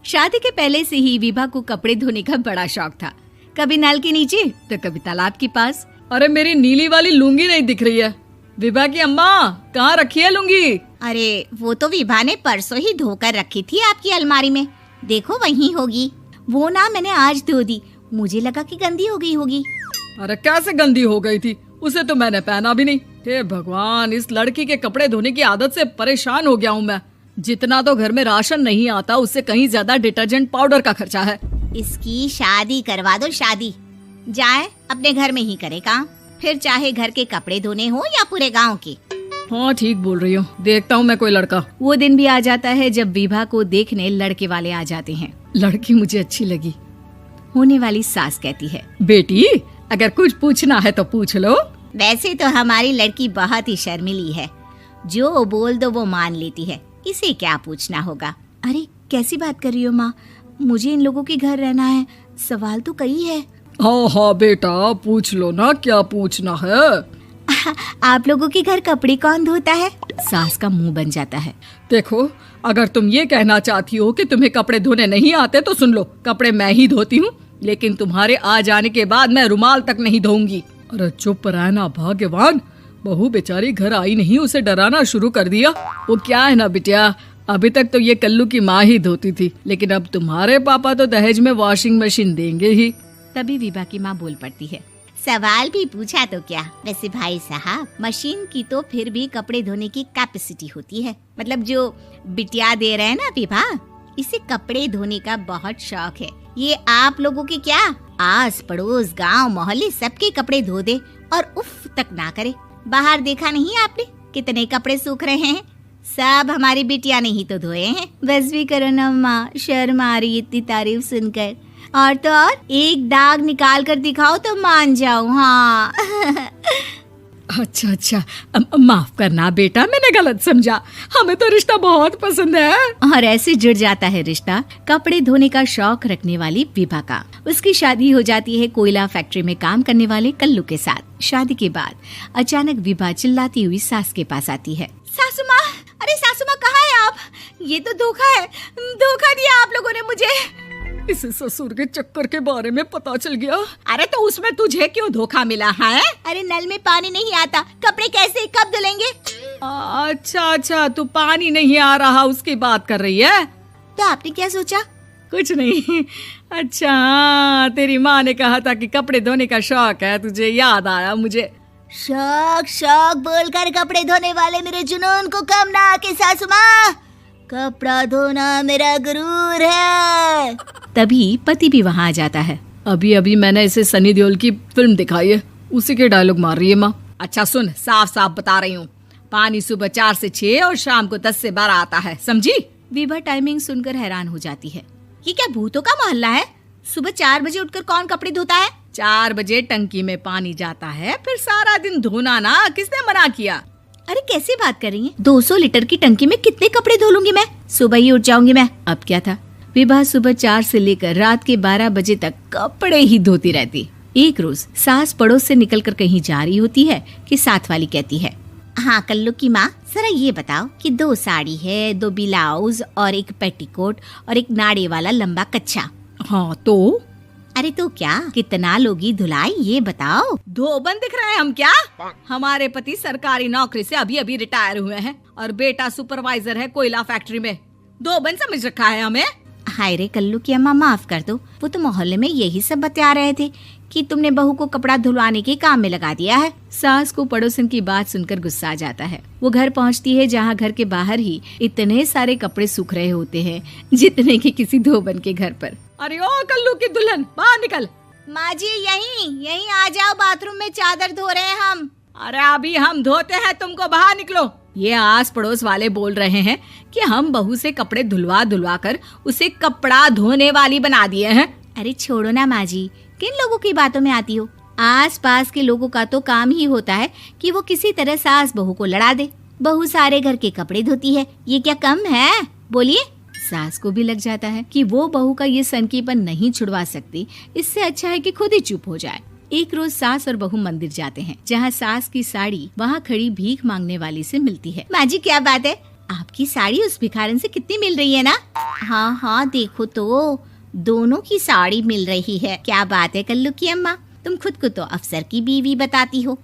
शादी के पहले से ही विभा को कपड़े धोने का बड़ा शौक था। कभी नल के नीचे तो कभी तालाब के पास। अरे मेरी नीली वाली लुंगी नहीं दिख रही है। विभा की अम्मा, कहाँ रखी है लुंगी? अरे वो तो विभा ने परसों ही धोकर रखी थी आपकी अलमारी में, देखो वहीं होगी। वो ना मैंने आज धो दी, मुझे लगा कि गंदी हो गई होगी। अरे कैसे गंदी हो गई थी? उसे तो मैंने पहना भी नहीं। हे भगवान, इस लड़की के कपड़े धोने की आदत से परेशान हो गया हूँ मैं। जितना तो घर में राशन नहीं आता, उससे कहीं ज्यादा डिटर्जेंट पाउडर का खर्चा है। इसकी शादी करवा दो, शादी जाए अपने घर में ही करे काम, फिर चाहे घर के कपड़े धोने हो या पूरे गांव के। हाँ ठीक बोल रही हूँ, देखता हूँ मैं कोई लड़का। वो दिन भी आ जाता है जब विभा को देखने लड़के वाले आ जाते हैं। लड़की मुझे अच्छी लगी। होने वाली सास कहती है, बेटी अगर कुछ पूछना है तो पूछ लो। वैसे तो हमारी लड़की बहुत ही शर्मीली है, जो बोल दो वो मान लेती है, इसे क्या पूछना होगा। अरे कैसी बात कर रही हो माँ, मुझे इन लोगों के घर रहना है, सवाल तो कई है। हाँ हाँ बेटा, पूछ लो ना, क्या पूछना है। आप लोगों के घर कपड़े कौन धोता है? सास का मुंह बन जाता है। देखो, अगर तुम ये कहना चाहती हो कि तुम्हें कपड़े धोने नहीं आते तो सुन लो, कपड़े मैं ही धोती हूँ, लेकिन तुम्हारे आ जाने के बाद मैं रुमाल तक नहीं धोऊंगी। अरे चुप रहना भाग्यवान, बहू बेचारी घर आई नहीं, उसे डराना शुरू कर दिया। वो क्या है ना बिटिया, अभी तक तो ये कल्लू की माँ ही धोती थी, लेकिन अब तुम्हारे पापा तो दहेज में वॉशिंग मशीन देंगे ही। तभी विभा की माँ बोल पड़ती है, सवाल भी पूछा तो क्या। वैसे भाई साहब, मशीन की तो फिर भी कपड़े धोने की कैपेसिटी होती है। मतलब जो बिटिया दे रहे हैं ना विभा, इसे कपड़े धोने का बहुत शौक है। ये आप लोगों के क्या, आस पड़ोस गांव मोहल्ले सबके कपड़े धो दे और उफ तक ना करे। बाहर देखा नहीं आपने कितने कपड़े सूख रहे हैं, सब हमारी बिटिया ने ही तो धोए हैं। बस भी करो ना माँ, शर्म आ रही इतनी तारीफ सुनकर। और तो और एक दाग निकाल कर दिखाओ तो मान जाओ। हाँ अच्छा, माफ करना बेटा, मैंने गलत समझा। हमें तो रिश्ता बहुत पसंद है। और ऐसे जुड़ जाता है रिश्ता कपड़े धोने का शौक रखने वाली विभा का। उसकी शादी हो जाती है कोयला फैक्ट्री में काम करने वाले कल्लू के साथ। शादी के बाद अचानक विभा चिल्लाती हुई सास के पास आती है। सासू माँ, अरे सासू माँ कहाँ है आप? ये तो धोखा है, धोखा दिया आप लोगों ने मुझे। इसे ससुर के चक्कर के बारे में पता चल गया। अरे तो उसमें तुझे क्यों धोखा मिला है? अरे नल में पानी नहीं आता, कपड़े कैसे कब धुलेंगे? अच्छा, तू पानी नहीं आ रहा उसकी बात कर रही है। तो आपने क्या सोचा? कुछ नहीं। अच्छा, तेरी माँ ने कहा था कि कपड़े धोने का शौक है तुझे, याद आया मुझे। शौक बोलकर कपड़े धोने वाले मेरे जुनून को कम ना आके सासू माँ, कपड़ा धोना मेरा गुरूर है। तभी पति भी वहाँ आ जाता है। अभी मैंने इसे सनी देओल की फिल्म दिखाई है, उसी के डायलॉग मार रही है माँ। अच्छा सुन, साफ साफ बता रही हूँ, पानी सुबह 4 से 6 और शाम को 10 से 12 आता है, समझी? विभा टाइमिंग सुनकर हैरान हो जाती है। ये क्या भूतों का मोहल्ला है? सुबह 4 बजे उठकर कौन कपड़े धोता है? 4 बजे टंकी में पानी जाता है, फिर सारा दिन धोना ना, किसने मना किया? अरे कैसी बात कर रही हैं? 200 लीटर की टंकी में कितने कपड़े धो लूंगी मैं, सुबह ही उठ जाऊंगी मैं। अब क्या था, विभा सुबह 4 से लेकर रात के 12 बजे तक कपड़े ही धोती रहती। एक रोज सास पड़ोस से निकलकर कहीं जा रही होती है कि साथ वाली कहती है, हाँ कल्लू की माँ, जरा ये बताओ कि 2 साड़ी है, 2 ब्लाउज और एक पेटीकोट और एक नाड़े वाला लंबा कच्छा। हाँ तो? अरे तो क्या, कितना लोगी धुलाई ये बताओ। धोबन दिख रहे हैं हम क्या? हमारे पति सरकारी नौकरी से अभी रिटायर हुए हैं और बेटा सुपरवाइजर है कोयला फैक्ट्री में। धोबन समझ रखा है हमें? हाय रे कल्लू की अम्मा, माफ कर दो, वो तो मोहल्ले में यही सब बता रहे थे कि तुमने बहू को कपड़ा धुलवाने के काम में लगा दिया है। सास को पड़ोसन की बात सुनकर गुस्सा आ जाता है। वो घर पहुंचती है जहां घर के बाहर ही इतने सारे कपड़े सूख रहे होते हैं जितने कि किसी धोबन के घर पर। अरे ओ कल्लू की दुल्हन, बाहर निकल। माँ जी यहीं आ जाओ, बाथरूम में चादर धो रहे हैं हम। अरे अभी हम धोते हैं, तुमको बाहर निकलो। ये आस पड़ोस वाले बोल रहे हैं कि हम बहू से कपड़े धुलवा कर उसे कपड़ा धोने वाली बना दिए हैं। अरे छोड़ो ना माँ जी, किन लोगों की बातों में आती हो? आस पास के लोगों का तो काम ही होता है कि वो किसी तरह सास बहू को लड़ा दे। बहू सारे घर के कपड़े धोती है, ये क्या कम है? बोलिए। सास को भी लग जाता है कि वो बहू का ये सनकीपन नहीं छुड़वा सकती, इससे अच्छा है कि खुद ही चुप हो जाए। एक रोज सास और बहू मंदिर जाते हैं, जहाँ सास की साड़ी वहाँ खड़ी भीख मांगने वाली से मिलती है। माँ जी क्या बात है, आपकी साड़ी उस भिखारन से कितनी मिल रही है ना? हाँ हाँ, देखो तो दोनों की साड़ी मिल रही है। क्या बात है कल्लू की अम्मा, तुम खुद को तो अफसर की बीवी बताती हो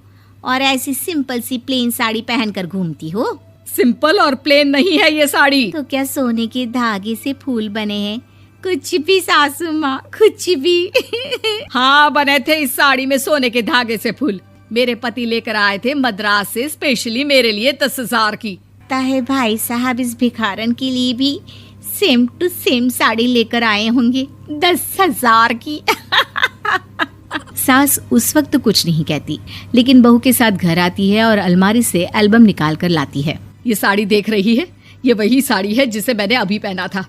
और ऐसी सिंपल सी प्लेन साड़ी पहनकर घूमती हो। सिंपल और प्लेन नहीं है ये साड़ी। तो क्या सोने के धागे से फूल बने हैं? कुछ भी सासू माँ, कुछ भी। हाँ, बने थे इस साड़ी में सोने के धागे से फूल। मेरे पति लेकर आए थे मद्रास से स्पेशली मेरे लिए 10,000 की। ताहे भाई साहब इस भिखारन के लिए भी सेम टू सेम साड़ी लेकर आए होंगे 10,000 की। सास उस वक्त तो कुछ नहीं कहती, लेकिन बहू के साथ घर आती है और अलमारी से एल्बम निकाल कर लाती है। ये साड़ी देख रही है, ये वही साड़ी है जिसे मैंने अभी पहना था।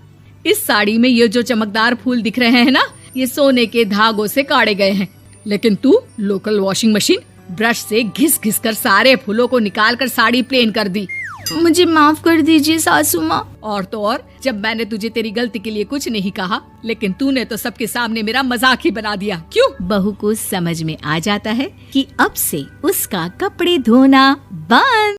इस साड़ी में ये जो चमकदार फूल दिख रहे हैं ना, ये सोने के धागों से काढ़े गए हैं। लेकिन तू लोकल वॉशिंग मशीन ब्रश से घिस घिस कर सारे फूलों को निकाल कर साड़ी प्लेन कर दी। मुझे माफ कर दीजिए सासू माँ। और तो और, जब मैंने तुझे तेरी गलती के लिए कुछ नहीं कहा, लेकिन तूने तो सबके सामने मेरा मजाक ही बना दिया। क्यों? बहू को समझ में आ जाता है कि अब से उसका कपड़े धोना बंद।